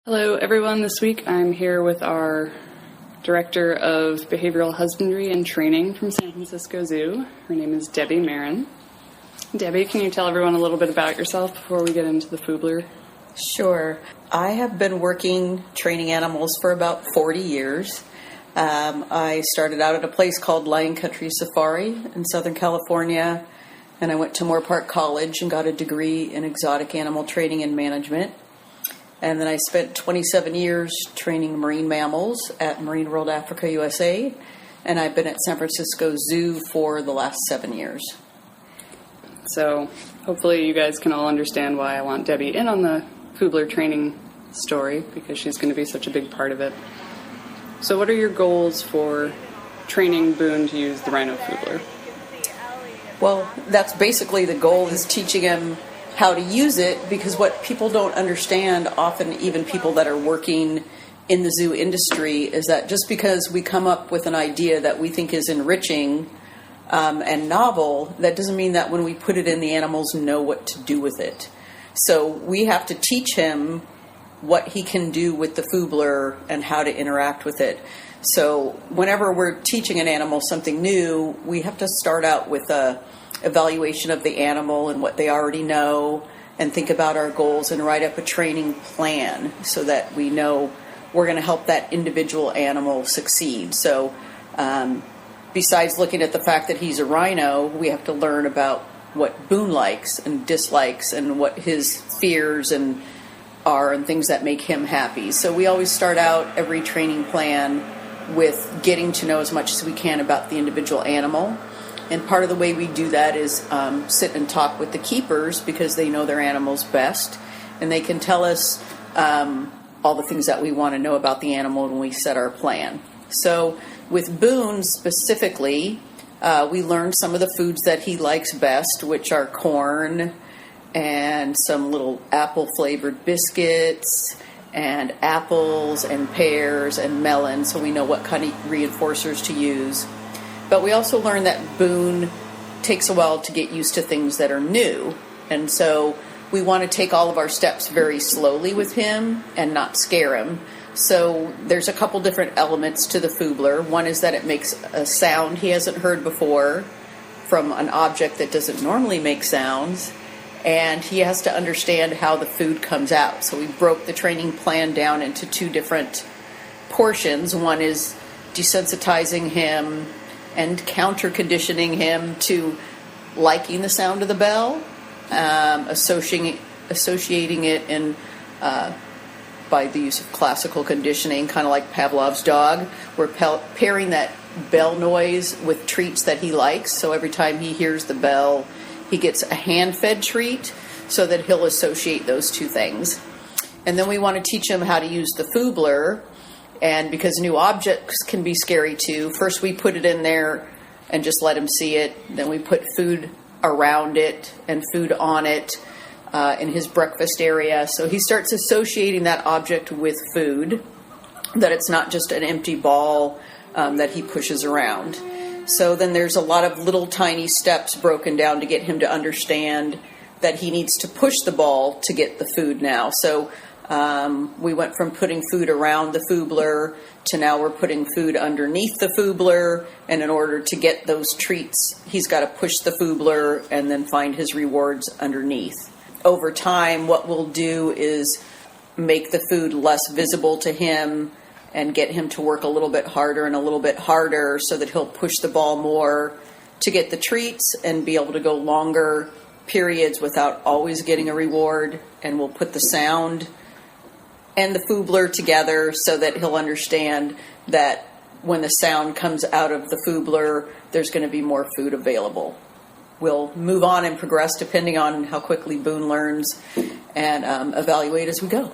Hello everyone, this week I'm here with our Director of Behavioral Husbandry and Training from San Francisco Zoo. Her name is Debbie Marin. Debbie, can you tell everyone a little bit about yourself before we get into the Foobler? Sure. I have been working training animals for about 40 years. I started out at a place called Lion Country Safari in Southern California, and I went to Moore Park College and got a degree in exotic animal training and management. And then I spent 27 years training marine mammals at Marine World Africa, USA. And I've been at San Francisco Zoo for the last 7 years. So hopefully you guys can all understand why I want Debbie in on the Foobler training story, because she's going to be such a big part of it. So what are your goals for training Boone to use the Rhino Foobler? Well, that's basically the goal, is teaching him how to use it, because what people don't understand, often even people that are working in the zoo industry, is that just because we come up with an idea that we think is enriching and novel, that doesn't mean that when we put it in, the animals know what to do with it. So we have to teach him what he can do with the Foobler and how to interact with it. So whenever we're teaching an animal something new, we have to start out with a evaluation of the animal and what they already know, and think about our goals and write up a training plan so that we know we're going to help that individual animal succeed. So besides looking at the fact that he's a rhino, we have to learn about what Boone likes and dislikes and what his fears and are and things that make him happy. So we always start out every training plan with getting to know as much as we can about the individual animal. And part of the way we do that is sit and talk with the keepers, because they know their animals best, and they can tell us all the things that we want to know about the animal when we set our plan. So with Boone specifically, we learned some of the foods that he likes best, which are corn and some little apple-flavored biscuits and apples and pears and melons, so we know what kind of reinforcers to use. But we also learned that Boone takes a while to get used to things that are new. And so we want to take all of our steps very slowly with him and not scare him. So there's a couple different elements to the Foobler. One is that it makes a sound he hasn't heard before from an object that doesn't normally make sounds. And he has to understand how the food comes out. So we broke the training plan down into two different portions. One is desensitizing him and counter-conditioning him to liking the sound of the bell, associating it in by the use of classical conditioning, kind of like Pavlov's dog. We're pairing that bell noise with treats that he likes. So every time he hears the bell, he gets a hand-fed treat, so that he'll associate those two things. And then we want to teach him how to use the Foobler. And because new objects can be scary too, first we put it in there and just let him see it. Then we put food around it and food on it in his breakfast area. So he starts associating that object with food, that it's not just an empty ball that he pushes around. So then there's a lot of little tiny steps broken down to get him to understand that he needs to push the ball to get the food now. So we went from putting food around the Foobler to now we're putting food underneath the Foobler, and in order to get those treats, he's got to push the Foobler and then find his rewards underneath. Over time, what we'll do is make the food less visible to him and get him to work a little bit harder and a little bit harder, so that he'll push the ball more to get the treats and be able to go longer periods without always getting a reward. And we'll put the sound and the Foobler together so that he'll understand that when the sound comes out of the Foobler, there's going to be more food available. We'll move on and progress depending on how quickly Boone learns, and evaluate as we go.